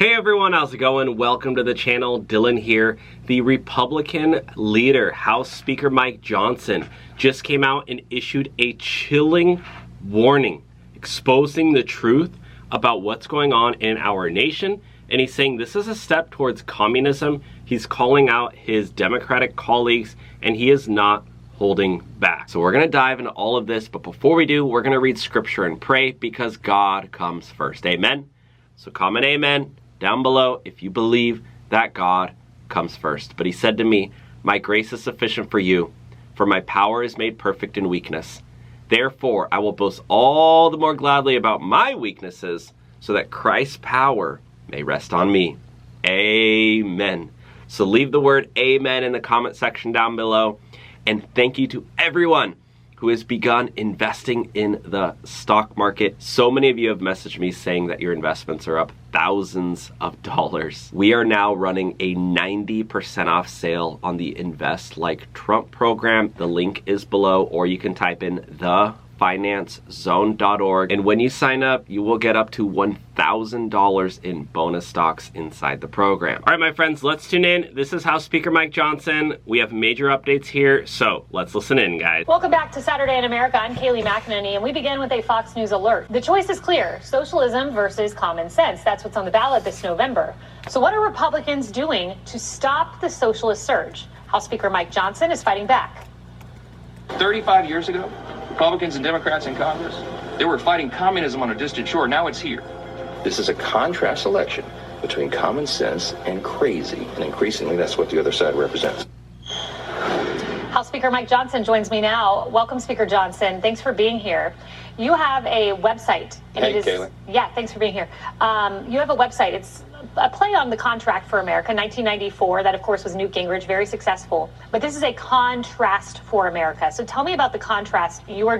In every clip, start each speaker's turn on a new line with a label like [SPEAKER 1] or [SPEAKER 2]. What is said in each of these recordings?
[SPEAKER 1] Hey everyone, how's it going? Welcome to the channel. Dylan here. The Republican leader, House Speaker Mike Johnson, just came out and issued a chilling warning, exposing the truth about what's going on in our nation. And he's saying this is a step towards communism. He's calling out his Democratic colleagues, and he is not holding back. So we're going to dive into all of this, but before we do, we're going to read scripture and pray because God comes first. Amen? So comment amen down below if you believe that God comes first. But he said to me, "My grace is sufficient for you, for my power is made perfect in weakness. Therefore, I will boast all the more gladly about my weaknesses, so that Christ's power may rest on me." Amen. So leave the word amen in the comment section down below. And thank you to everyone who has begun investing in the stock market. So many of you have messaged me saying that your investments are up thousands of dollars. We are now running a 90% off sale on the Invest Like Trump program. The link is below, or you can type in thefinanцezone.org. And when you sign up, you will get up to $1,000 in bonus stocks inside the program. All right, my friends, let's tune in. This is House Speaker Mike Johnson. We have major updates here, so let's listen in, guys.
[SPEAKER 2] Welcome back to Saturday in America. I'm Kayleigh McEnany, and we begin with a Fox News alert. The choice is clear: socialism versus common sense. That's what's on the ballot this November. So what are Republicans doing to stop the socialist surge? House Speaker Mike Johnson is fighting back.
[SPEAKER 3] 35 years ago, Republicans and Democrats in Congress, they were fighting communism on a distant shore. Now it's here.
[SPEAKER 4] This is a contrast election between common sense and crazy, and increasingly that's what the other side represents.
[SPEAKER 2] House Speaker Mike Johnson joins me now. Welcome, Speaker Johnson. Thanks for being here. You have a website. And
[SPEAKER 4] hey, Kayleigh.
[SPEAKER 2] Yeah, thanks for being here. You have a website. It's a play on the Contract for America, 1994. That, of course, was Newt Gingrich, very successful. But this is a contrast for America. So tell me about the contrast you are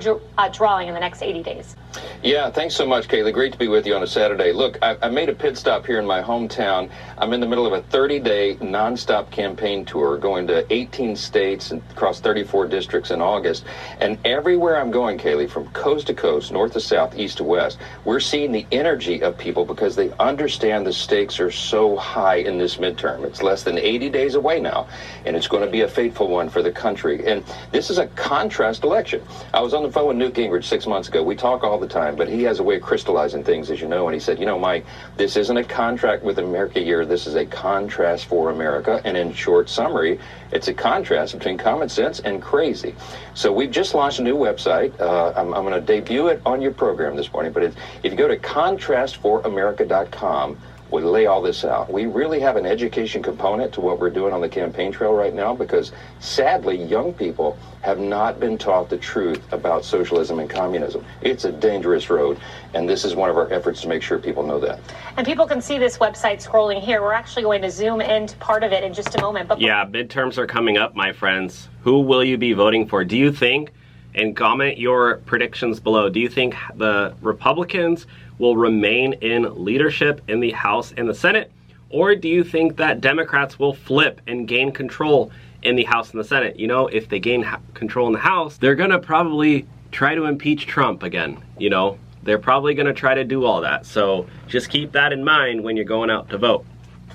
[SPEAKER 2] drawing in the next 80 days.
[SPEAKER 4] Yeah, thanks so much, Kayleigh. Great to be with you on a Saturday. Look, I made a pit stop here in my hometown. I'm in the middle of a 30-day nonstop campaign tour going to 18 states and across 34 districts in August. And everywhere I'm going, Kayleigh, from coast to coast, north to south, east to west, we're seeing the energy of people because they understand the stakes are so high in this midterm. It's less than 80 days away now, and it's going to be a fateful one for the country. And this is a contrast election. I was on the phone with Newt Gingrich 6 months ago. We talk all the time, but he has a way of crystallizing things, as you know, and he said, you know, Mike, this isn't a contract with America year, this is a contrast for America, and in short summary, it's a contrast between common sense and crazy. So we've just launched a new website. I'm going to debut it on your program this morning, but if you go to contrastforamerica.com, we lay all this out. We really have an education component to what we're doing on the campaign trail right now because, sadly, young people have not been taught the truth about socialism and communism. It's a dangerous road, and this is one of our efforts to make sure people know that.
[SPEAKER 2] And people can see this website scrolling here. We're actually going to zoom into part of it in just a moment. But
[SPEAKER 1] yeah, midterms are coming up, my friends. Who will you be voting for? Do you think, and comment your predictions below, do you think the Republicans will remain in leadership in the House and the Senate? Or do you think that Democrats will flip and gain control in the House and the Senate? You know, if they gain control in the House, they're gonna probably try to impeach Trump again. You know, they're probably gonna try to do all that. So just keep that in mind when you're going out to vote.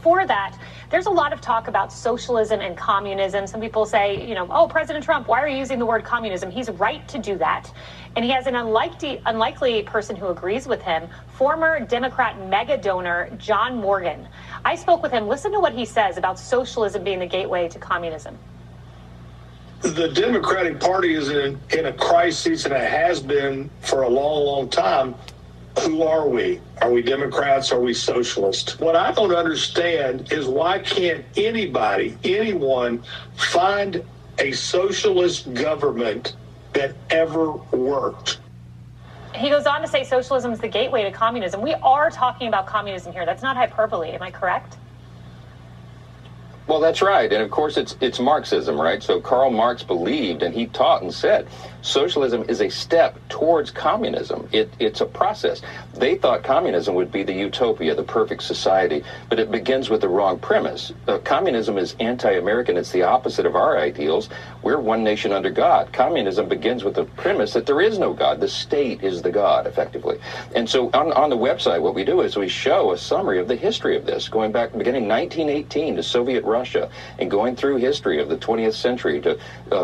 [SPEAKER 2] For that, there's a lot of talk about socialism and communism. Some people say, you know, oh, President Trump, why are you using the word communism? He's right to do that. And he has an unlikely person who agrees with him, former Democrat mega donor John Morgan. I spoke with him. Listen to what he says about socialism being the gateway to communism.
[SPEAKER 5] The Democratic Party is in a crisis, and it has been for a long, long time. Who are we? Are we Democrats? Are we socialists? What I don't understand is why can't anyone find a socialist government that ever worked?
[SPEAKER 2] He goes on to say socialism is the gateway to communism. We are talking about communism here. That's not hyperbole. Am I correct?
[SPEAKER 4] Well, that's right. And of course, it's Marxism, right? So Karl Marx believed, and he taught and said, socialism is a step towards communism. It's a process. They thought communism would be the utopia, the perfect society, but it begins with the wrong premise. Communism is anti-American. It's the opposite of our ideals. We're one nation under God. Communism begins with the premise that there is no God. The state is the God, effectively. And so on the website, what we do is we show a summary of the history of this, going back beginning 1918 to Soviet Russia and going through history of the 20th century to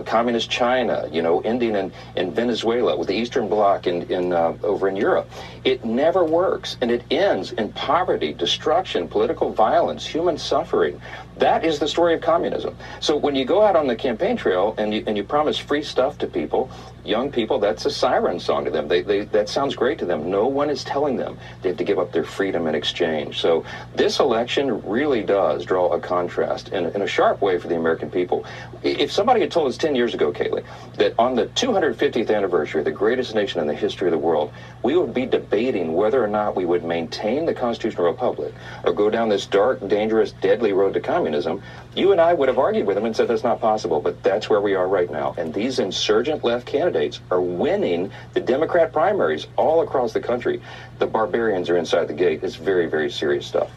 [SPEAKER 4] communist China, ending in Venezuela with the Eastern Bloc over in Europe. It never works, and it ends in poverty, destruction, political violence, human suffering. That is the story of communism. So when you go out on the campaign trail and you promise free stuff to people, young people, that's a siren song to them. That sounds great to them. No one is telling them they have to give up their freedom in exchange. So this election really does draw a contrast in a sharp way for the American people. If somebody had told us 10 years ago, Kaylee, that on the 250th anniversary of the greatest nation in the history of the world, we would be debating whether or not we would maintain the constitutional republic or go down this dark, dangerous, deadly road to communism, you and I would have argued with them and said that's not possible. But that's where we are right now. And these insurgent left candidates are winning the Democrat primaries all across the country. The barbarians are inside the gate. It's very, very serious stuff.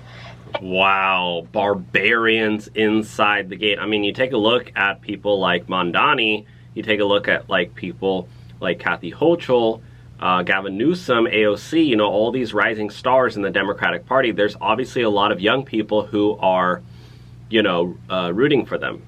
[SPEAKER 1] Wow, barbarians inside the gate. I mean, you take a look at people like Mondani, you take a look at people like Kathy Hochul, Gavin Newsom, AOC, all these rising stars in the Democratic Party. There's obviously a lot of young people who are, rooting for them.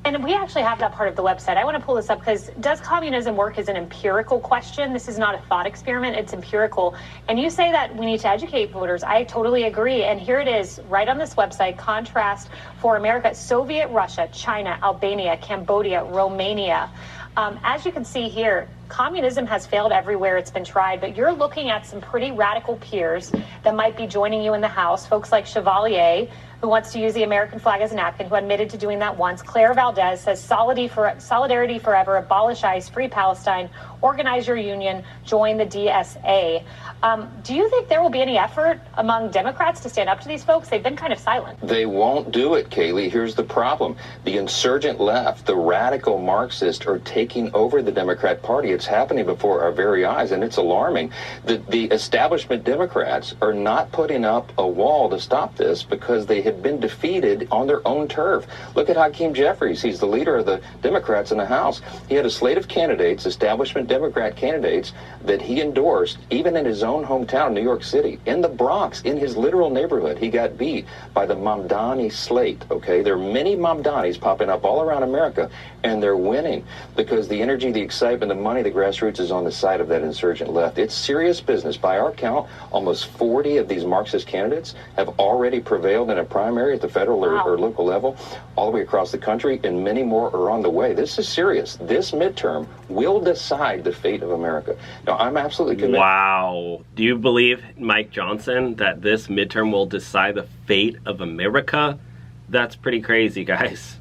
[SPEAKER 2] And we actually have that part of the website. I want to pull this up because does communism work is an empirical question. This is not a thought experiment. It's empirical. And you say that we need to educate voters. I totally agree. And here it is right on this website. Contrast for America, Soviet Russia, China, Albania, Cambodia, Romania. As you can see here, communism has failed everywhere it's been tried, but you're looking at some pretty radical peers that might be joining you in the House, folks like Chevalier, who wants to use the American flag as a napkin, who admitted to doing that once. Claire Valdez says solidarity forever, abolish ICE, free Palestine, organize your union, join the DSA. Do you think there will be any effort among Democrats to stand up to these folks? They've been kind of silent.
[SPEAKER 4] They won't do it, Kaylee. Here's the problem. The insurgent left, the radical Marxists, are taking over the Democrat Party. It's happening before our very eyes, and it's alarming. The establishment Democrats are not putting up a wall to stop this because they have been defeated on their own turf. Look at Hakeem Jeffries. He's the leader of the Democrats in the House. He had a slate of candidates, establishment Democrat candidates, that he endorsed, even in his own hometown, New York City, in the Bronx, in his literal neighborhood. He got beat by the Mamdani slate, okay? There are many Mamdanis popping up all around America, and they're winning because the energy, the excitement, the money, the grassroots is on the side of that insurgent left. It's serious business. By our count, almost 40 of these Marxist candidates have already prevailed in a primary at the federal or local level, all the way across the country, and many more are on the way. This is serious. This midterm will decide the fate of America. Now, I'm absolutely convinced.
[SPEAKER 1] Wow. Do you believe, Mike Johnson, that this midterm will decide the fate of America? That's pretty crazy, guys.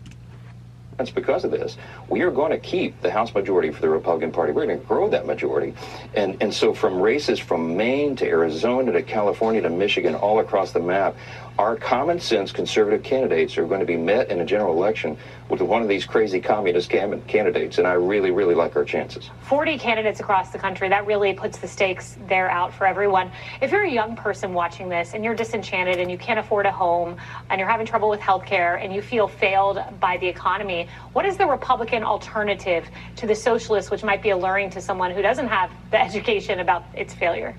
[SPEAKER 4] That's because of this. We are going to keep the House majority for the Republican Party. We're going to grow that majority. And so from races from Maine to Arizona to California to Michigan, all across the map, our common sense conservative candidates are going to be met in a general election with one of these crazy communist candidates, and I really, really like our chances.
[SPEAKER 2] 40 candidates across the country, that really puts the stakes there out for everyone. If you're a young person watching this and you're disenchanted and you can't afford a home and you're having trouble with health care and you feel failed by the economy, what is the Republican alternative to the socialist, which might be alluring to someone who doesn't have the education about its failure?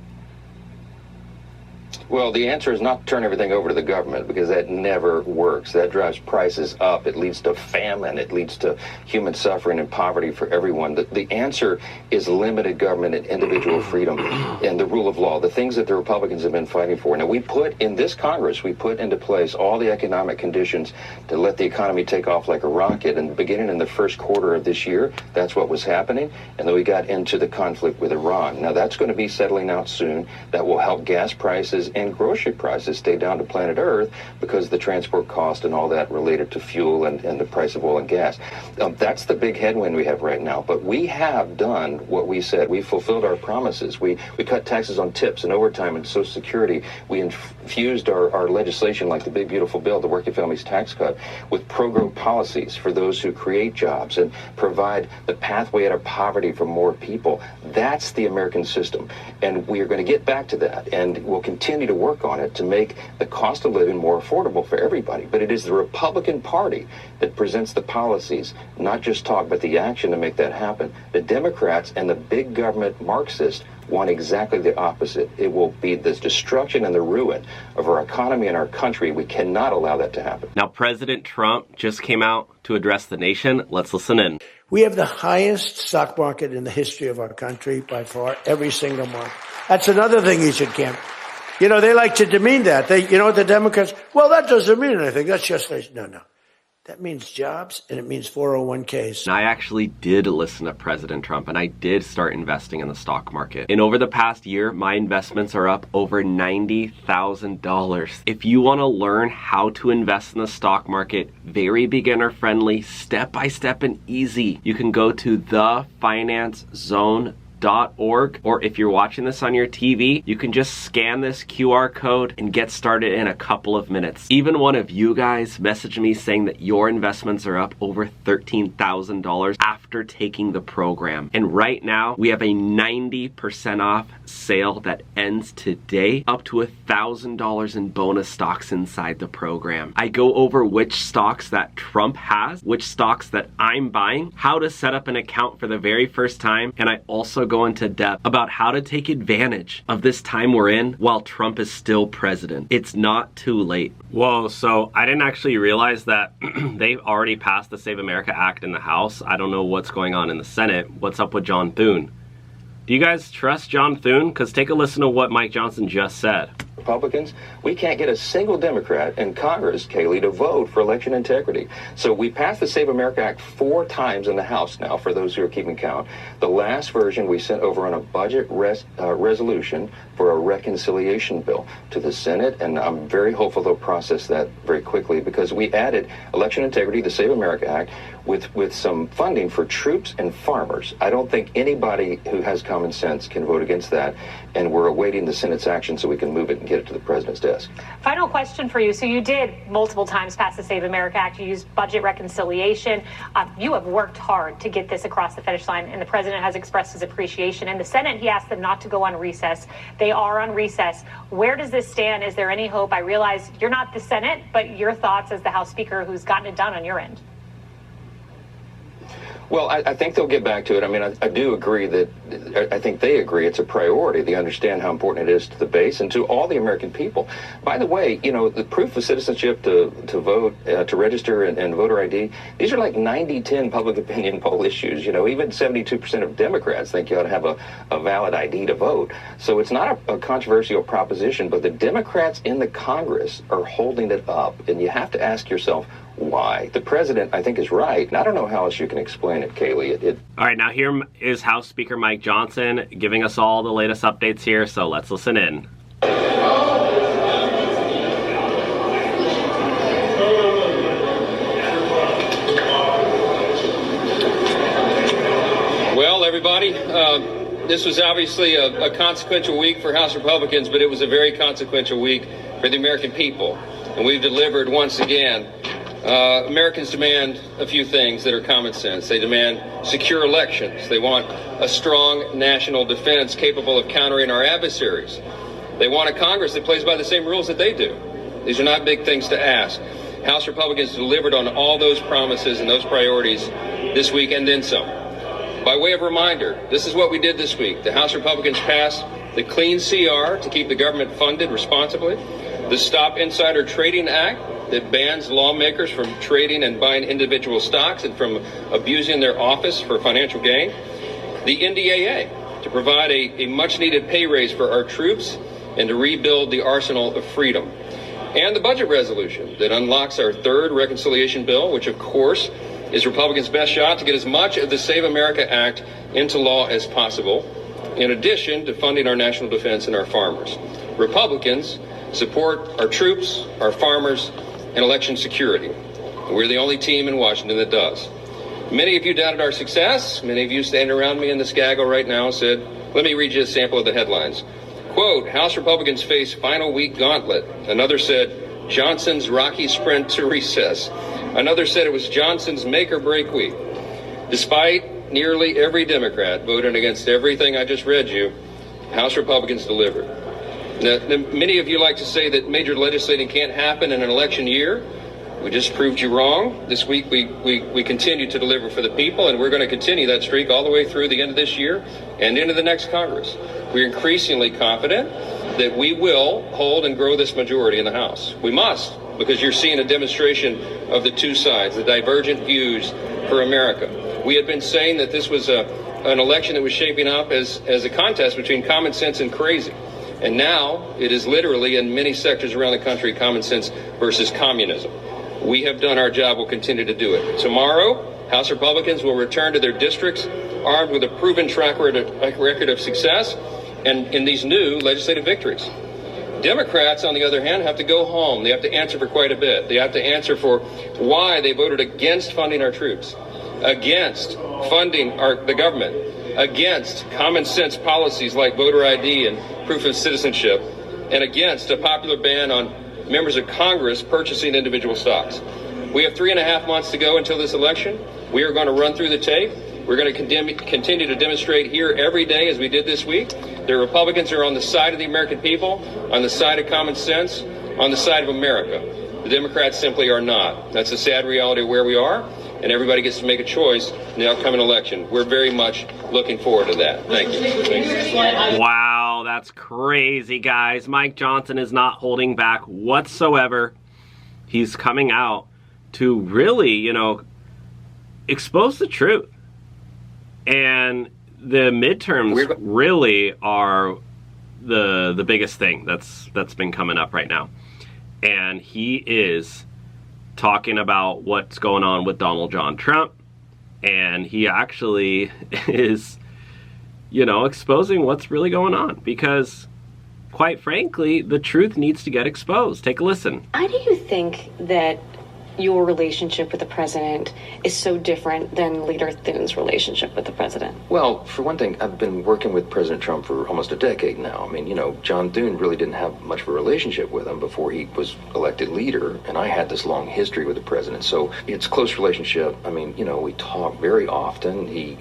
[SPEAKER 4] Well, the answer is not to turn everything over to the government, because that never works. That drives prices up. It leads to famine. It leads to human suffering and poverty for everyone. The answer is limited government and individual freedom and the rule of law, the things that the Republicans have been fighting for. Now, we put in this Congress, we put into place all the economic conditions to let the economy take off like a rocket. And beginning in the first quarter of this year, that's what was happening. And then we got into the conflict with Iran. Now, that's going to be settling out soon. That will help gas prices, and grocery prices stay down to planet Earth because of the transport cost and all that related to fuel and the price of oil and gas. That's the big headwind we have right now. But we have done what we said. We fulfilled our promises. We cut taxes on tips and overtime and Social Security. We infused our legislation, like the big beautiful bill, the Working Families Tax Cut, with pro-growth policies for those who create jobs and provide the pathway out of poverty for more people. That's the American system. And we are going to get back to that. And we'll continue to work on it to make the cost of living more affordable for everybody. But it is the Republican Party that presents the policies, not just talk, but the action to make that happen. The Democrats and the big government Marxists want exactly the opposite. It will be the destruction and the ruin of our economy and our country. We cannot allow that to happen.
[SPEAKER 1] Now, President Trump just came out to address the nation. Let's listen in.
[SPEAKER 6] We have the highest stock market in the history of our country by far, every single month. That's another thing you should camp. You know, they like to demean that. The Democrats, well, that doesn't mean anything. That's just, no. That means jobs, and it means 401ks.
[SPEAKER 1] I actually did listen to President Trump, and I did start investing in the stock market. And over the past year, my investments are up over $90,000. If you want to learn how to invest in the stock market, very beginner friendly, step-by-step and easy, you can go to theFinanceZone.org, or if you're watching this on your TV, you can just scan this QR code and get started in a couple of minutes. Even one of you guys messaged me saying that your investments are up over $13,000 after taking the program. And right now, we have a 90% off sale that ends today, up to $1,000 in bonus stocks inside the program. I go over which stocks that Trump has, which stocks that I'm buying, how to set up an account for the very first time, and I also go into depth about how to take advantage of this time we're in while Trump is still president. It's not too late. Whoa, so I didn't actually realize that they've already passed the Save America Act in the House. I don't know what's going on in the Senate. What's up with John Thune? Do you guys trust John Thune? Because take a listen to what Mike Johnson just said.
[SPEAKER 4] Republicans, we can't get a single Democrat in Congress, Kaylee, to vote for election integrity. So we passed the Save America Act 4 times in the House now, for those who are keeping count. The last version we sent over on a budget resolution for a reconciliation bill to the Senate, and I'm very hopeful they'll process that very quickly, because we added election integrity, the Save America Act, with some funding for troops and farmers. I don't think anybody who has common sense can vote against that, and we're awaiting the Senate's action so we can move it and get it to the president's desk.
[SPEAKER 2] Final question for you. So you did multiple times pass the Save America Act. You used budget reconciliation. You have worked hard to get this across the finish line, and the president has expressed his appreciation. In the Senate, he asked them not to go on recess. They are on recess. Where does this stand? Is there any hope? I realize you're not the Senate, but your thoughts as the House Speaker who's gotten it done on your end.
[SPEAKER 4] Well, I think they'll get back to it. I mean, I do agree that, I think they agree it's a priority. They understand how important it is to the base and to all the American people. By the way, you know, the proof of citizenship to vote, to register and voter ID, these are like 90-10 public opinion poll issues. You know, even 72% of Democrats think you ought to have a valid ID to vote. So it's not a controversial proposition, but the Democrats in the Congress are holding it up. And you have to ask yourself, why? The president, I think, is right. And I don't know how else you can explain it, Kaylee.
[SPEAKER 1] All right, now here is House Speaker Mike Johnson giving us all the latest updates here, so let's listen in.
[SPEAKER 3] Well, everybody, this was obviously a consequential week for House Republicans, but it was a very consequential week for the American people. And we've delivered once again. Americans demand a few things that are common sense. They demand secure elections. They want a strong national defense capable of countering our adversaries. They want a Congress that plays by the same rules that they do. These are not big things to ask. House Republicans delivered on all those promises and those priorities this week and then some. By way of reminder, this is what we did this week. The House Republicans passed the Clean CR to keep the government funded responsibly, the Stop Insider Trading Act that bans lawmakers from trading and buying individual stocks and from abusing their office for financial gain, the NDAA to provide a much-needed pay raise for our troops and to rebuild the arsenal of freedom, and the budget resolution that unlocks our third reconciliation bill, which, of course, is Republicans' best shot to get as much of the Save America Act into law as possible, in addition to funding our national defense and our farmers. Republicans support our troops, our farmers, and election security. We're the only team in Washington that does. Many of you doubted our success. Many of you standing around me in this gaggle right now said, let me read you a sample of the headlines. Quote, House Republicans face final week gauntlet. Another said, Johnson's rocky sprint to recess. Another said it was Johnson's make or break week. Despite nearly every Democrat voting against everything I just read you, House Republicans delivered. Now, many of you like to say that major legislating can't happen in an election year. We just proved you wrong. This week we continue to deliver for the people, and we're going to continue that streak all the way through the end of this year and into the next Congress. We're increasingly confident that we will hold and grow this majority in the House. We must, because you're seeing a demonstration of the two sides, the divergent views for America. We had been saying that this was an election that was shaping up as a contest between common sense and crazy. And now it is literally, in many sectors around the country, common sense versus communism. We have done our job. We'll continue to do it. Tomorrow, House Republicans will return to their districts armed with a proven track record of success and in these new legislative victories. Democrats, on the other hand, have to go home. They have to answer for quite a bit. They have to answer for why they voted against funding our troops, against funding the government, against common sense policies like voter ID and proof of citizenship, and against a popular ban on members of Congress purchasing individual stocks. We have 3.5 months to go until this election. We are going to run through the tape. We're going to continue to demonstrate here every day as we did this week. The Republicans are on the side of the American people, on the side of common sense, on the side of America. The Democrats simply are not. That's the sad reality of where we are, and everybody gets to make a choice in the upcoming election. We're very much looking forward to that. Thank you.
[SPEAKER 1] Wow, that's crazy, guys. Mike Johnson is not holding back whatsoever. He's coming out to really, expose the truth. And the midterms really are the biggest thing that's been coming up right now. And he is talking about what's going on with Donald John Trump. And he actually is, exposing what's really going on. Because, quite frankly, the truth needs to get exposed. Take a listen.
[SPEAKER 7] Why do you think that your relationship with the president is so different than Leader Thune's relationship with the president?
[SPEAKER 4] Well, for one thing, I've been working with President Trump for almost a decade now. I mean, John Thune really didn't have much of a relationship with him before he was elected leader, and I had this long history with the president. So it's a close relationship. I mean, we talk very often. He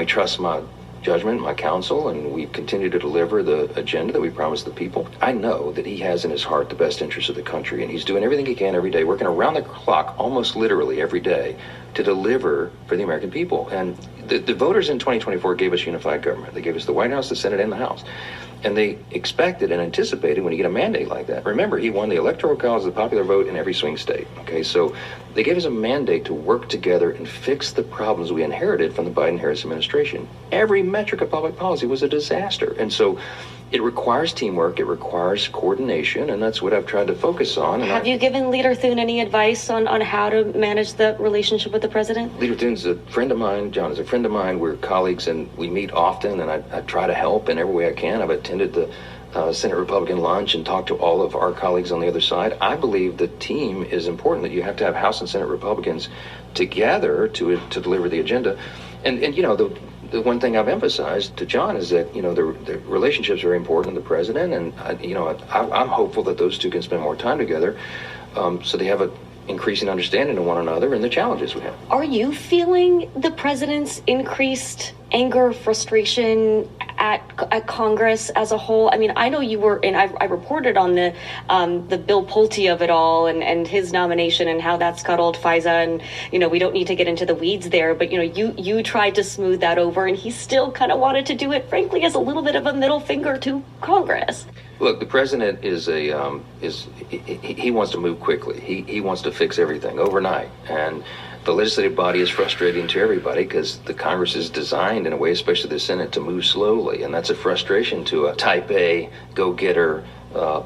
[SPEAKER 4] trusts my judgment, my counsel, and we continue to deliver the agenda that we promised the people. I know that he has in his heart the best interests of the country, and he's doing everything he can every day, working around the clock, almost literally every day, to deliver for the American people. And the voters in 2024 gave us unified government. They gave us the White House, the Senate, and the House. And they expected and anticipated when you get a mandate like that. Remember, he won the Electoral College, the popular vote in every swing state. Okay, so they gave us a mandate to work together and fix the problems we inherited from the Biden-Harris administration. Every metric of public policy was a disaster. And so it requires teamwork, it requires coordination, and that's what I've tried to focus on. And
[SPEAKER 7] Have you given Leader Thune any advice on how to manage the relationship with the president?
[SPEAKER 4] Leader Thune's a friend of mine. John is a friend of mine. We're colleagues, and we meet often, and I try to help in every way I can. I've attended the Senate Republican lunch and talked to all of our colleagues on the other side. I believe the team is important, that you have to have House and Senate Republicans together to deliver the agenda. And the one thing I've emphasized to John is that, the relationship's very important to the president, and, I'm hopeful that those two can spend more time together so they have an increasing understanding of one another and the challenges we have.
[SPEAKER 7] Are you feeling the president's increased anger, frustration at Congress as a whole? I mean, I know you were, and I reported on the Bill Pulte of it all and his nomination and how that scuttled FISA, and we don't need to get into the weeds there, but you tried to smooth that over, and he still kind of wanted to do it, frankly, as a little bit of a middle finger to Congress.
[SPEAKER 4] Look, the president he wants to move quickly. He wants to fix everything overnight, and the legislative body is frustrating to everybody because the Congress is designed in a way, especially the Senate, to move slowly, and that's a frustration to a type A, go-getter,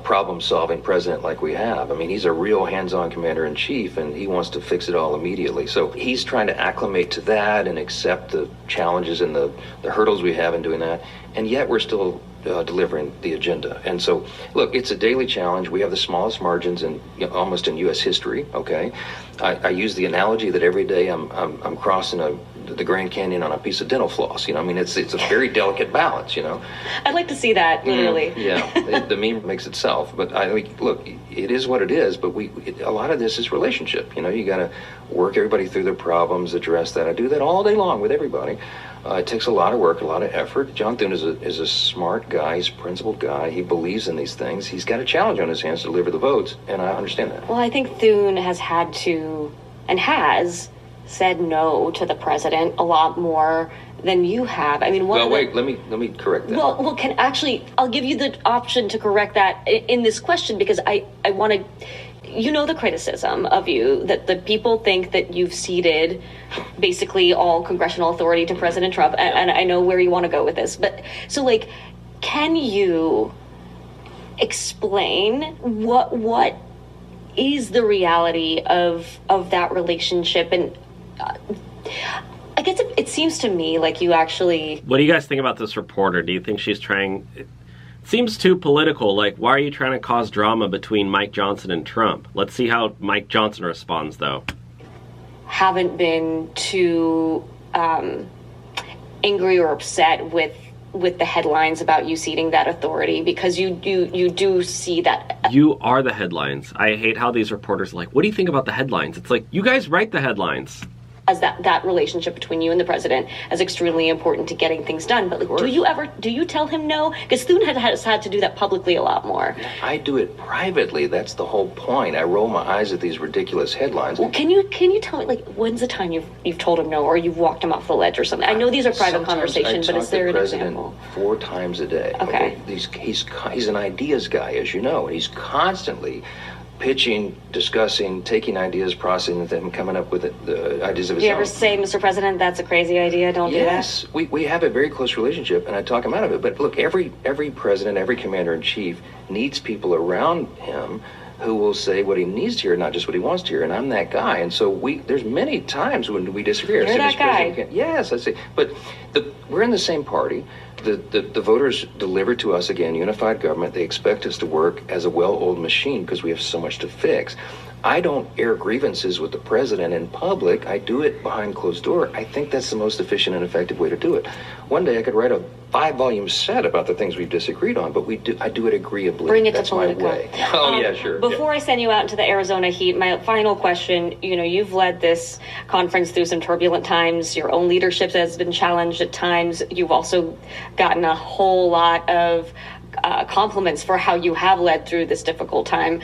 [SPEAKER 4] problem-solving president like we have. I mean, he's a real hands-on commander-in-chief, and he wants to fix it all immediately. So he's trying to acclimate to that and accept the challenges and the hurdles we have in doing that, and yet we're still delivering the agenda. And so, look, it's a daily challenge. We have the smallest margins in almost in U.S. history. Okay, I use the analogy that every day I'm crossing the Grand Canyon on a piece of dental floss. I mean, it's a very delicate balance.
[SPEAKER 7] I'd like to see that literally.
[SPEAKER 4] Yeah, the meme makes itself. But look, it is what it is. But a lot of this is relationship. You got to work everybody through their problems, address that. I do that all day long with everybody. It takes a lot of work, a lot of effort. John Thune is a smart guy. He's a principled guy. He believes in these things. He's got a challenge on his hands to deliver the votes, and I understand that.
[SPEAKER 7] Well, I think Thune has had to, and has said no to the president a lot more than you have. I mean,
[SPEAKER 4] let me correct that.
[SPEAKER 7] Well, I'll give you the option to correct that in this question, because I want to. The criticism of you that the people think that you've ceded basically all congressional authority to President Trump, and I know where you want to go with this, but so can you explain what is the reality of that relationship? And I guess it seems to me like you actually.
[SPEAKER 1] What do you guys think about this reporter? Do you think she's trying? Seems too political. Why are you trying to cause drama between Mike Johnson and Trump? Let's see how Mike Johnson responds, though.
[SPEAKER 7] Haven't been too angry or upset with the headlines about you ceding that authority, because you do see that.
[SPEAKER 1] You are the headlines. I hate how these reporters are what do you think about the headlines? It's you guys write the headlines.
[SPEAKER 7] As that relationship between you and the president is extremely important to getting things done. But do you tell him no? Because Thune has had to do that publicly a lot more.
[SPEAKER 4] I do it privately. That's the whole point. I roll my eyes at these ridiculous headlines.
[SPEAKER 7] Well, can you tell me when's the time you've told him no, or you've walked him off the ledge or something? I know these are private conversations, but is there an example?
[SPEAKER 4] 4 times a day.
[SPEAKER 7] Okay.
[SPEAKER 4] He's an ideas guy, as you know, and he's constantly pitching, discussing, taking ideas, processing them, coming up with the ideas of his own.
[SPEAKER 7] Do you ever say, Mr. President, that's a crazy idea, don't do that?
[SPEAKER 4] Yes, we have a very close relationship, and I talk him out of it. But look, every president, every commander-in-chief needs people around him who will say what he needs to hear, not just what he wants to hear, and I'm that guy. And so there's many times when we disagree.
[SPEAKER 7] You're that guy.
[SPEAKER 4] Yes, I say. But we're in the same party. The voters delivered to us, again, unified government. They expect us to work as a well-oiled machine because we have so much to fix. I don't air grievances with the president in public. I do it behind closed door. I think that's the most efficient and effective way to do it. One day I could write a 5-volume set about the things we've disagreed on, but I do it agreeably.
[SPEAKER 7] Bring it
[SPEAKER 4] that's
[SPEAKER 7] to Politico.
[SPEAKER 4] My way. Oh, yeah, sure.
[SPEAKER 7] Before I send you out into the Arizona heat, my final question, you've led this conference through some turbulent times. Your own leadership has been challenged at times. You've also gotten a whole lot of compliments for how you have led through this difficult time.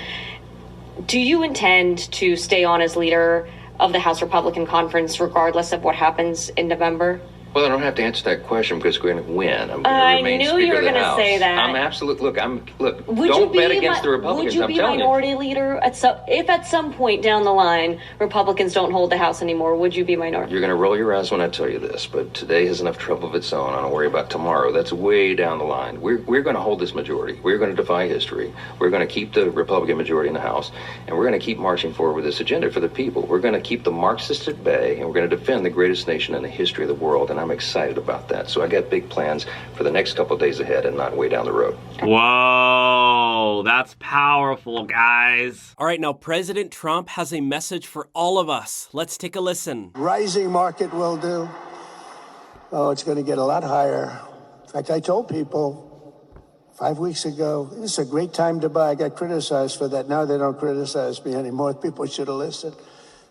[SPEAKER 7] Do you intend to stay on as leader of the House Republican Conference regardless of what happens in November?
[SPEAKER 4] Well, I don't have to answer that question because we're going to win. I'm going to remain
[SPEAKER 7] Speaker of the House. I knew you were going to say that.
[SPEAKER 4] I'm absolute. Look, don't bet against the Republicans.
[SPEAKER 7] Would you be minority leader if at some point down the line Republicans don't hold the House anymore? Would you be minority?
[SPEAKER 4] You're going to roll your eyes when I tell you this, but today has enough trouble of its own. I don't worry about tomorrow. That's way down the line. We're going to hold this majority. We're going to defy history. We're going to keep the Republican majority in the House, and we're going to keep marching forward with this agenda for the people. We're going to keep the Marxists at bay, and we're going to defend the greatest nation in the history of the world. And I'm excited about that. So I got big plans for the next couple of days ahead and not way down the road.
[SPEAKER 1] Whoa, that's powerful, guys. All right, now President Trump has a message for all of us. Let's take a listen.
[SPEAKER 6] Rising market will do. Oh, it's going to get a lot higher. In fact, I told people 5 weeks ago, this is a great time to buy. I got criticized for that. Now they don't criticize me anymore. People should have listened.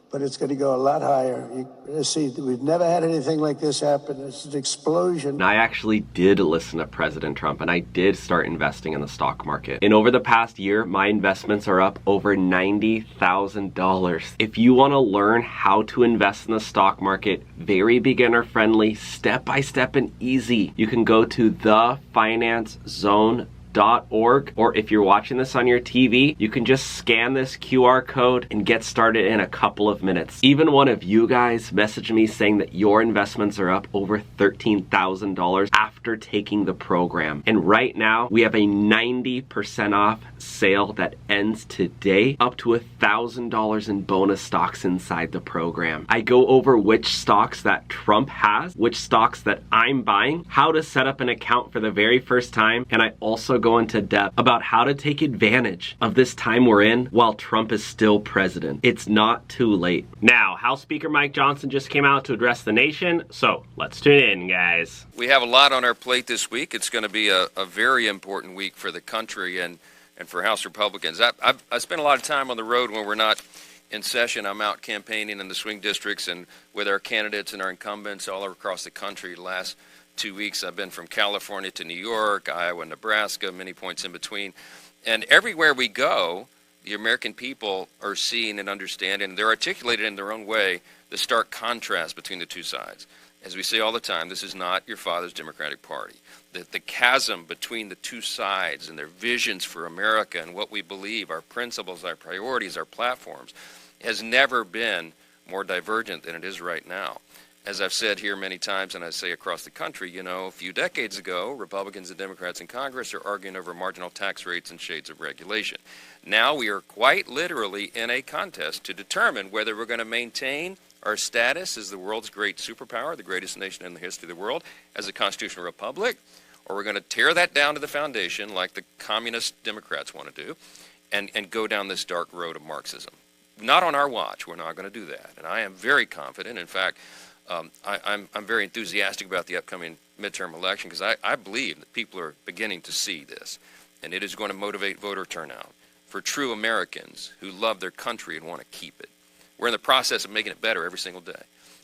[SPEAKER 6] But it's going to go a lot higher. You're going to see, we've never had anything like this happen. It's an explosion.
[SPEAKER 1] I actually did listen to President Trump, and I did start investing in the stock market. And over the past year, my investments are up over $90,000. If you want to learn how to invest in the stock market, very beginner friendly, step-by-step and easy, you can go to thefinancezone.com. midterms.org, or if you're watching this on your TV, you can just scan this QR code and get started in a couple of minutes. Even one of you guys messaged me saying that your investments are up over $13,000 after taking the program. And right now, we have a 90% off sale that ends today, up to $1,000 in bonus stocks inside the program. I go over which stocks that Trump has, which stocks that I'm buying, how to set up an account for the very first time, and I also go into depth about how to take advantage of this time we're in while Trump is still president. It's not too late. Now, House Speaker Mike Johnson just came out to address the nation, so let's tune in, guys.
[SPEAKER 4] We have a lot on our plate this week. It's going to be a very important week for the country and for House Republicans. I spent a lot of time on the road when we're not in session. I'm out campaigning in the swing districts and with our candidates and our incumbents all across the country. The last 2 weeks I've been from California to New York, Iowa, Nebraska, many points in between. And everywhere we go, the American people are seeing and understanding, and they're articulated in their own way, the stark contrast between the two sides. As we say all the time, this is not your father's Democratic Party. The chasm between the two sides and their visions for America and what we believe, our principles, our priorities, our platforms, has never been more divergent than it is right now. As I've said here many times, and I say across the country, you know, a few decades ago, Republicans and Democrats in Congress are arguing over marginal tax rates and shades of regulation. Now we are quite literally in a contest to determine whether we're going to maintain our status as the world's great superpower, the greatest nation in the history of the world, as a constitutional republic, or we're going to tear that down to the foundation like the communist Democrats want to do and go down this dark road of Marxism. Not on our watch. We're not going to do that. And I am very confident. In fact, I'm very enthusiastic about the upcoming midterm election because I believe that people are beginning to see this, and it is going to motivate voter turnout for true Americans who love their country and want to keep it. We're in the process of making it better every single day,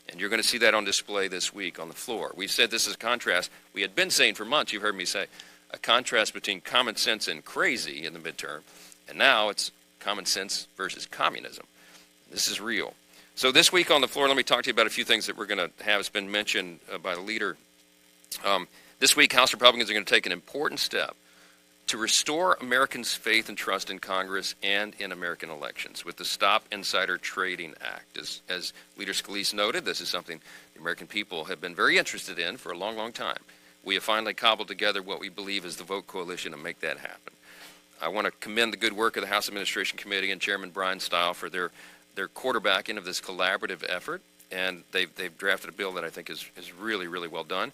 [SPEAKER 4] and you're going to see that on display this week on the floor. We said this is a contrast. We had been saying for months, you've heard me say, a contrast between common sense and crazy in the midterm, and now it's common sense versus communism. This is real. So this week on the floor, let me talk to you about a few things that we're going to have. It's been mentioned by the leader. This week, House Republicans are going to take an important step to restore Americans' faith and trust in Congress and in American elections with the Stop Insider Trading Act. As Leader Scalise noted, this is something the American people have been very interested in for a long, long time. We have finally cobbled together what we believe is the vote coalition to make that happen. I want to commend the good work of the House Administration Committee and Chairman Brian Stile for their quarterbacking of this collaborative effort, and they've drafted a bill that I think is really, really well done.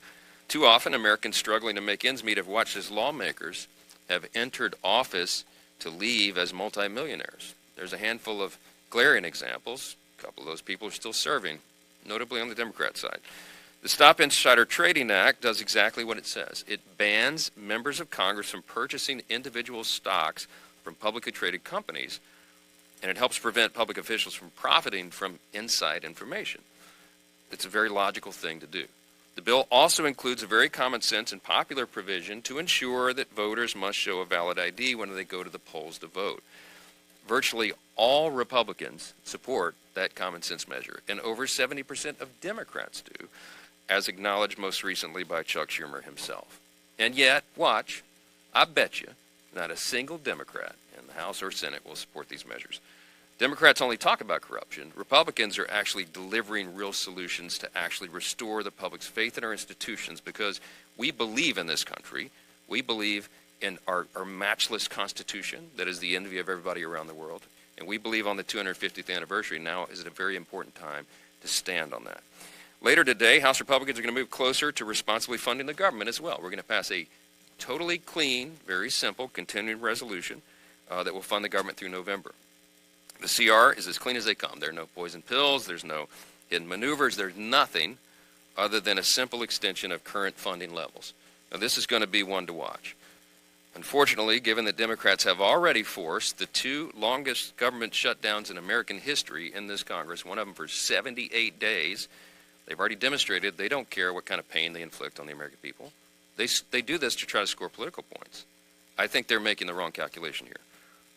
[SPEAKER 4] Too often, Americans struggling to make ends meet have watched as lawmakers have entered office to leave as multimillionaires. There's a handful of glaring examples. A couple of those people are still serving, notably on the Democrat side. The Stop Insider Trading Act does exactly what it says. It bans members of Congress from purchasing individual stocks from publicly traded companies, and it helps prevent public officials from profiting from inside information. It's a very logical thing to do. The bill also includes a very common sense and popular provision to ensure that voters must show a valid ID when they go to the polls to vote. Virtually all Republicans support that common sense measure, and over 70% of Democrats do, as acknowledged most recently by Chuck Schumer himself. And yet, watch, I bet you, not a single Democrat in the House or Senate will support these measures. Democrats only talk about corruption. Republicans are actually delivering real solutions to actually restore the public's faith in our institutions because we believe in this country. We believe in our matchless Constitution that is the envy of everybody around the world. And we believe on the 250th anniversary now is a very important time to stand on that. Later today, House Republicans are going to move closer to responsibly funding the government as well. We're going to pass a totally clean, very simple, continuing resolution that will fund the government through November. The CR is as clean as they come. There are no poison pills. There's no hidden maneuvers. There's nothing other than a simple extension of current funding levels. Now, this is going to be one to watch. Unfortunately, given that Democrats have already forced the two longest government shutdowns in American history in this Congress, one of them for 78 days, they've already demonstrated they don't care what kind of pain they inflict on the American people. They do this to try to score political points. I think they're making the wrong calculation here.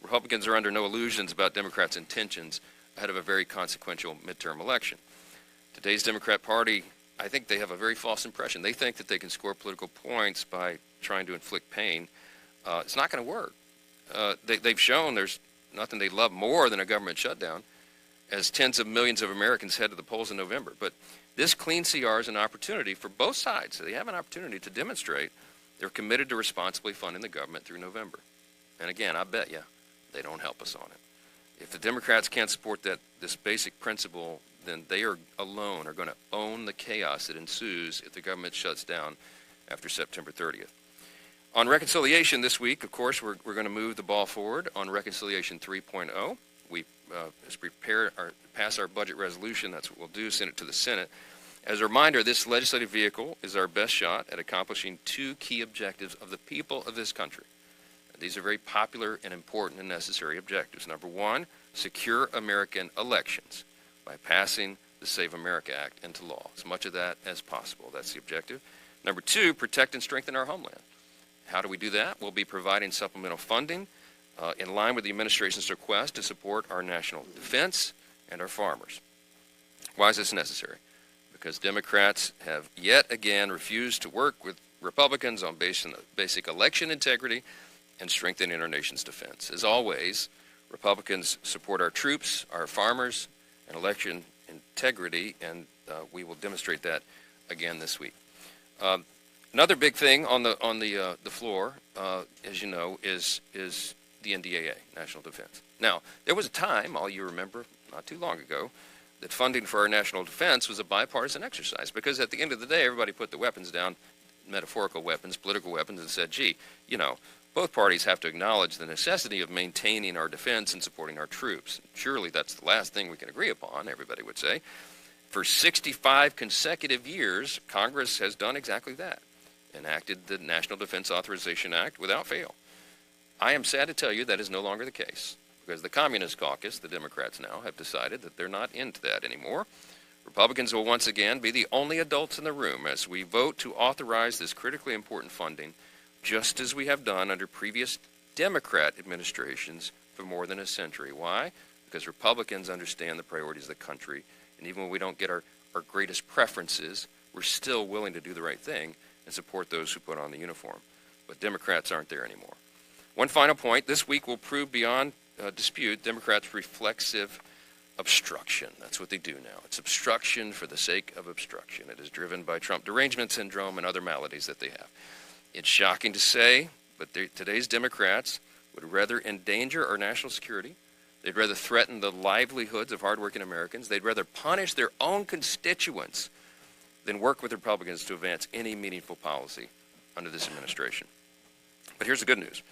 [SPEAKER 4] Republicans are under no illusions about Democrats' intentions ahead of a very consequential midterm election. Today's Democrat Party, I think they have a very false impression. They think that they can score political points by trying to inflict pain It's not going to work. They've shown there's nothing they love more than a government shutdown, as tens of millions of Americans head to the polls in November. But this clean CR is an opportunity for both sides. They have an opportunity to demonstrate they're committed to responsibly funding the government through November. And again, I bet you they don't help us on it. If the Democrats can't support this basic principle, then they are alone are going to own the chaos that ensues if the government shuts down after September 30th. On reconciliation this week, of course, we're going to move the ball forward on Reconciliation 3.0. We pass our budget resolution. That's what we'll do, send it to the Senate. As a reminder, this legislative vehicle is our best shot at accomplishing two key objectives of the people of this country. These are very popular and important and necessary objectives. Number one, secure American elections by passing the Save America Act into law, as much of that as possible. That's the objective. Number two, protect and strengthen our homeland. How do we do that? We'll be providing supplemental funding in line with the administration's request to support our national defense and our farmers. Why is this necessary? Because Democrats have yet again refused to work with Republicans on basic election integrity and strengthening our nation's defense. As always, Republicans support our troops, our farmers, and election integrity, and we will demonstrate that again this week. Another big thing on the floor, as you know, is the NDAA, National Defense. Now, there was a time, all you remember, not too long ago, that funding for our national defense was a bipartisan exercise, because at the end of the day, everybody put the weapons down, metaphorical weapons, political weapons, and said, gee, you know, both parties have to acknowledge the necessity of maintaining our defense and supporting our troops. Surely that's the last thing we can agree upon, everybody would say. For 65 consecutive years, Congress has done exactly that, enacted the National Defense Authorization Act without fail. I am sad to tell you that is no longer the case, because the Communist Caucus, the Democrats now, have decided that they're not into that anymore. Republicans will once again be the only adults in the room as we vote to authorize this critically important funding, just as we have done under previous Democrat administrations for more than a century. Why? Because Republicans understand the priorities of the country, and even when we don't get our greatest preferences, we're still willing to do the right thing and support those who put on the uniform. But Democrats aren't there anymore. One final point, this week will prove beyond dispute Democrats' reflexive obstruction. That's what they do now. It's obstruction for the sake of obstruction. It is driven by Trump derangement syndrome and other maladies that they have. It's shocking to say, but today's Democrats would rather endanger our national security. They'd rather threaten the livelihoods of hardworking Americans. They'd rather punish their own constituents than work with Republicans to advance any meaningful policy under this administration. But here's the good news.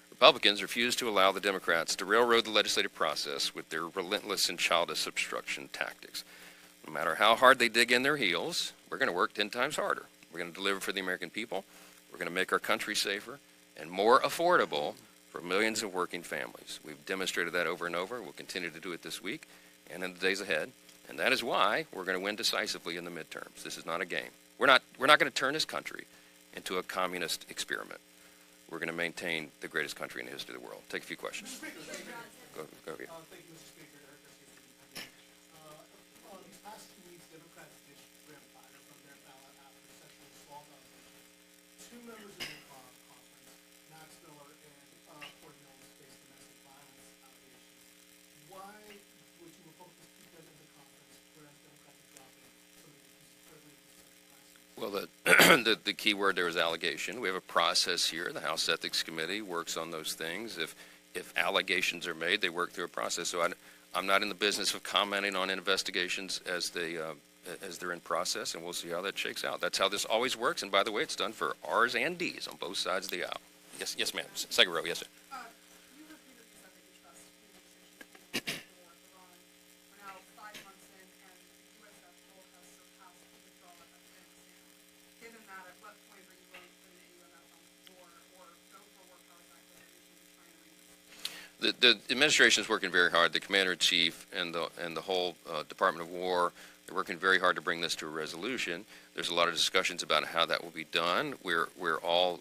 [SPEAKER 4] Republicans refuse to allow the Democrats to railroad the legislative process with their relentless and childish obstruction tactics. No matter how hard they dig in their heels, we're going to work 10 times harder. We're going to deliver for the American people. We're going to make our country safer and more affordable for millions of working families. We've demonstrated that over and over. We'll continue to do it this week and in the days ahead. And that is why we're going to win decisively in the midterms. This is not a game. We're not going to turn this country into a communist experiment. We're going to maintain the greatest country in the history of the world. Take a few questions. Go ahead.
[SPEAKER 8] Thank you, Mr. Speaker. These past 2 weeks, Democrats ditched Graham Potter from their ballot after sexual assault allegations. 2 members of the conference, Max Miller and Ford Mills, faced domestic violence allegations. Why would you Republicans keep them in the conference, whereas Democrats are dropping some of the privileges of sexual harassment?
[SPEAKER 4] Well, the key word there is allegation. We have a process here. The House Ethics Committee works on those things. If allegations are made, they work through a process. So I'm not in the business of commenting on investigations as they're in process, and we'll see how that shakes out. That's how this always works. And by the way, it's done for R's and D's on both sides of the aisle. Yes, ma'am. Second row. Yes, sir.
[SPEAKER 9] You repeatedly said that you trust the negotiations for Iran. We're now 5 months in, and the U.S. has told us surpassed the withdrawal of Afghanistan. Given that, at what point are you willing to put an AUMF on the floor or go for war powers act resolution to try and arrange?
[SPEAKER 4] The administration is working very hard. The Commander-in-Chief and the whole Department of War, they're working very hard to bring this to a resolution. There's a lot of discussions about how that will be done. We're all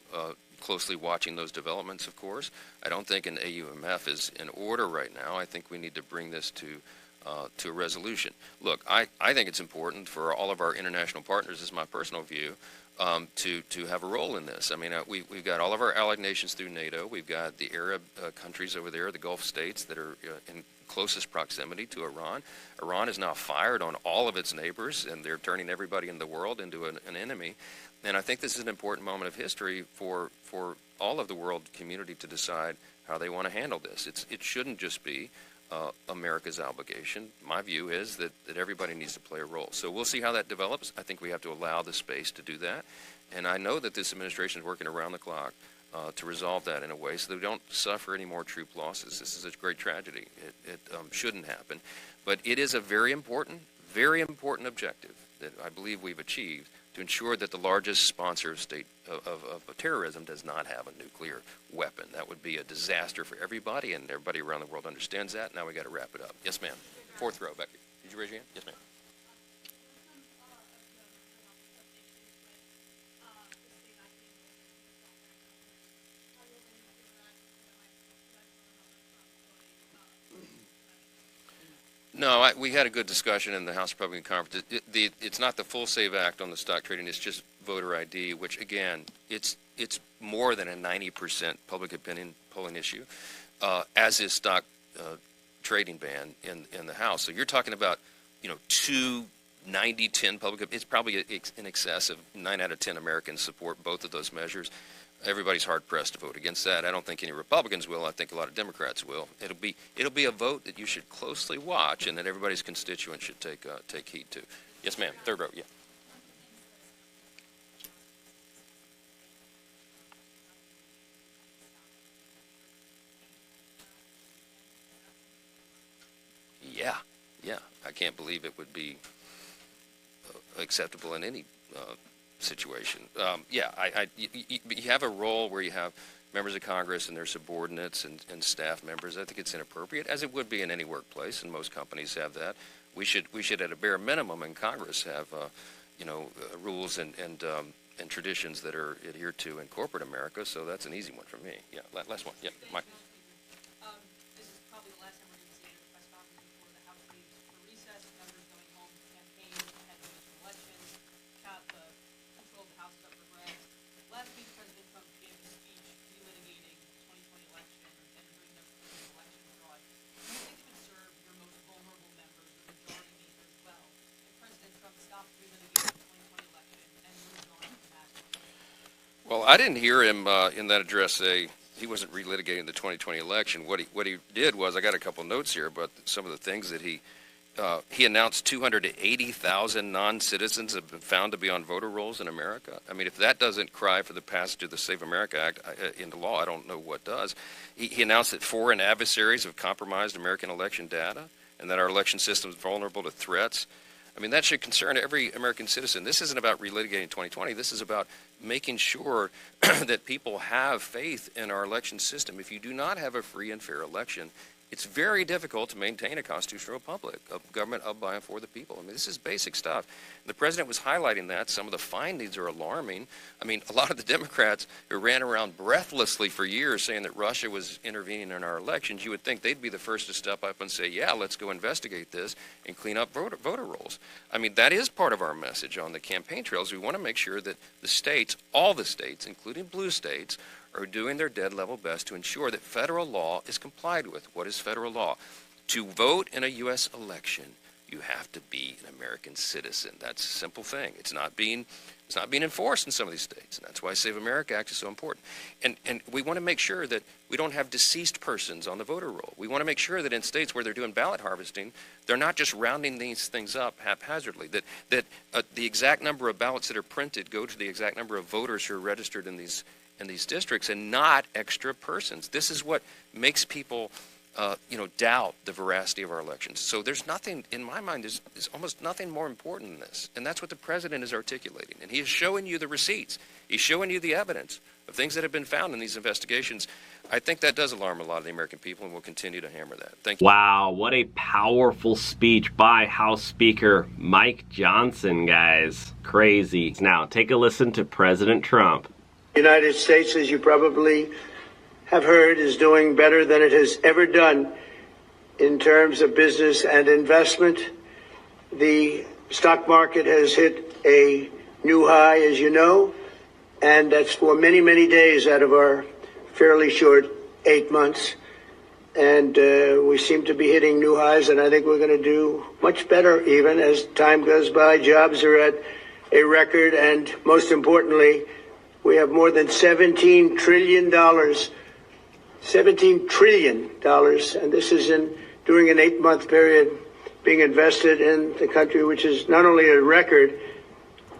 [SPEAKER 4] closely watching those developments, of course. I don't think an AUMF is in order right now. I think we need to bring this to a resolution. Look, I think it's important for all of our international partners, this is my personal view, to have a role in this. I mean, we've got all of our allied nations through NATO. We've got the Arab countries over there, the Gulf states that are in closest proximity to Iran. Iran is now fired on all of its neighbors, and they're turning everybody in the world into an enemy. And I think this is an important moment of history for all of the world community to decide how they want to handle this. It shouldn't just be America's obligation. My view is that everybody needs to play a role. So we'll see how that develops. I think we have to allow the space to do that. And I know that this administration is working around the clock to resolve that in a way so that we don't suffer any more troop losses. This is a great tragedy. It shouldn't happen. But it is a very important objective that I believe we've achieved to ensure that the largest sponsor of state of terrorism does not have a nuclear weapon. That would be a disaster for everybody, and everybody around the world understands that. Now we got to wrap it up. Yes, ma'am. Fourth row back here. Did you raise your hand? Yes, ma'am. No, we had a good discussion in the House Republican Conference. It's not the full SAVE Act on the stock trading. It's just voter ID, which, again, it's more than a 90% public opinion polling issue, as is stock trading ban in the House. So you're talking about, 90-10 public. It's probably in excess of 9 out of 10 Americans support both of those measures. Everybody's hard pressed to vote against that. I don't think any Republicans will. I think a lot of Democrats will. It'll be a vote that you should closely watch, and that everybody's constituents should take heed to. Yes, ma'am. Third row. Yeah. Yeah. I can't believe it would be acceptable in any situation. You have a role where you have members of Congress and their subordinates and staff members. I think it's inappropriate, as it would be in any workplace, and most companies have that. We should at a bare minimum in Congress have rules and traditions that are adhered to in corporate America. So that's an easy one for me. Yeah, last one. Yeah, Mike.
[SPEAKER 10] This is probably the last time we're going to see a press conference before the House leaves for recess. Members going home to campaign ahead of the elections. Control of the House is up for grabs. Last week, President Trump gave a speech relitigating the 2020 election and bringing up election fraud. Do you think it would serve your most vulnerable members, the majority leader as well, if President Trump stopped relitigating the 2020 election and moved on to that?
[SPEAKER 4] Well, I didn't hear him in that address say he wasn't relitigating the 2020 election. What he did was, I got a couple notes here about some of the things that he announced. 280,000 non-citizens have been found to be on voter rolls in America. I mean, if that doesn't cry for the passage of the Save America Act into law, I don't know what does. He announced that foreign adversaries have compromised American election data and that our election system is vulnerable to threats. I mean, that should concern every American citizen. This isn't about relitigating 2020. This is about making sure that people have faith in our election system. If you do not have a free and fair election, it's very difficult to maintain a constitutional republic, a government of, by, and for the people. I mean, this is basic stuff. The president was highlighting that. Some of the findings are alarming. I mean, a lot of the Democrats who ran around breathlessly for years saying that Russia was intervening in our elections, you would think they'd be the first to step up and say, yeah, let's go investigate this and clean up voter rolls. I mean, that is part of our message on the campaign trails. We want to make sure that the states, all the states, including blue states, are doing their dead level best to ensure that federal law is complied with. What is federal law? To vote in a U.S. election, you have to be an American citizen. That's a simple thing. It's not being enforced in some of these states, and that's why Save America Act is so important. And we want to make sure that we don't have deceased persons on the voter roll. We want to make sure that in states where they're doing ballot harvesting, they're not just rounding these things up haphazardly, that the exact number of ballots that are printed go to the exact number of voters who are registered in these districts, and not extra persons. This is what makes people, doubt the veracity of our elections. So there's nothing, in my mind, there's almost nothing more important than this. And that's what the president is articulating. And he is showing you the receipts. He's showing you the evidence of things that have been found in these investigations. I think that does alarm a lot of the American people, and we'll continue to hammer that. Thank you.
[SPEAKER 1] Wow, what a powerful speech by House Speaker Mike Johnson, guys. Crazy. Now, take a listen to President Trump.
[SPEAKER 6] The United States, as you probably have heard, is doing better than it has ever done in terms of business and investment. The stock market has hit a new high, as you know, and that's for many, many days out of our fairly short 8 months. And we seem to be hitting new highs, and I think we're going to do much better even as time goes by. Jobs are at a record, and most importantly, we have more than $17 trillion. $17 trillion, and this is during an 8-month period being invested in the country, which is not only a record,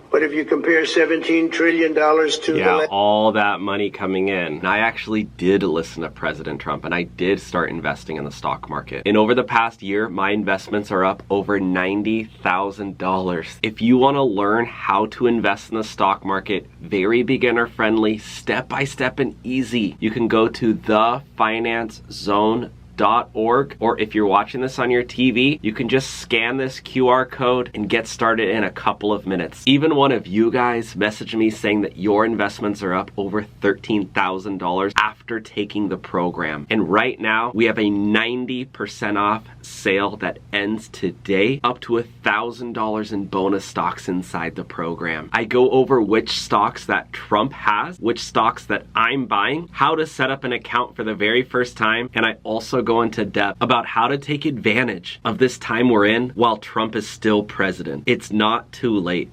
[SPEAKER 6] but if you compare $17 trillion to
[SPEAKER 1] all that money coming in. I actually did listen to President Trump, and I did start investing in the stock market. And over the past year, my investments are up over $90,000. If you want to learn how to invest in the stock market, very beginner friendly, step-by-step and easy, you can go to thefinancezone.org, or if you're watching this on your TV, you can just scan this QR code and get started in a couple of minutes. Even one of you guys messaged me saying that your investments are up over $13,000 after taking the program. And right now, we have a 90% off sale that ends today, up to $1,000 in bonus stocks inside the program. I go over which stocks that Trump has, which stocks that I'm buying, how to set up an account for the very first time, and I also go into depth about how to take advantage of this time we're in while Trump is still president. It's not too late.